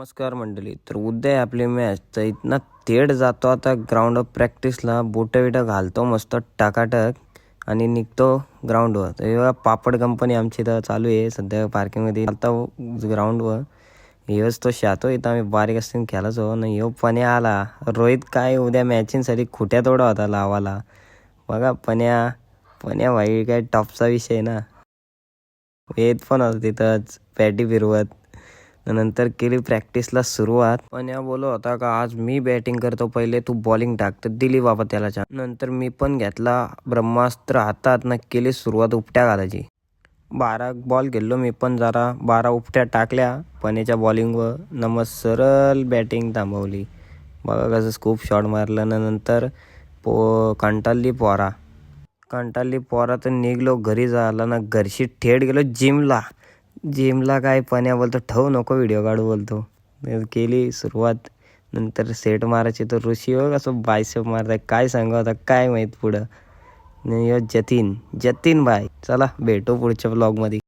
नमस्कार मंडळी. तर उद्या आहे आपली मॅच. तर इथनं तेड जातो आता ग्राउंडवर प्रॅक्टिसला. बोटं बिटं घालतो मस्त टाकाटक आणि निघतो ग्राउंडवर. तर एवढा पापड कंपनी आमची इथं चालू आहे सध्या पार्किंगमध्ये. आता ग्राउंडवर येऊच तो शातो इथं आम्ही बारीक असताना खेळायचो ना. येऊ पण्या आला. रोहित काय उद्या मॅचिंगसाठी खुट्या तोडा होता लावाला. बघा पण्या पण्या भाई काय टॉपचा विषय ना. येत पण होता तिथंच पॅटी फिरवत. नंतर केली प्रॅक्टिसला सुरुवात. पण या बोलत होता का आज मी बॅटिंग करतो, पहिले तू बॉलिंग टाक. तर दिली बाबा त्याला चान्स. नंतर मी पण घेतला ब्रह्मास्त्र हातात ना, केली सुरुवात उपट्या घालायची. 12 बॉल गेलो मी पण, जरा 12 उपट्या टाकल्या पण्याच्या बॉलिंगवर. सरळ बॅटिंग थांबवली. बघा कसं खूप शॉट मारलं ना. नंतर कंटाळली पोरा तर निघलो घरी. झाला ना घरशी थेट गेलो जिमला काय पण्या बोलतो ठेवू नको व्हिडिओ काढू बोलतो. केली सुरुवात. नंतर सेट मारायची तर ऋषी हो कसं बायसेप मारताय काय सांगा होता काय माहीत पुढं. जतीन भाई चला भेटू पुढच्या ब्लॉगमध्ये.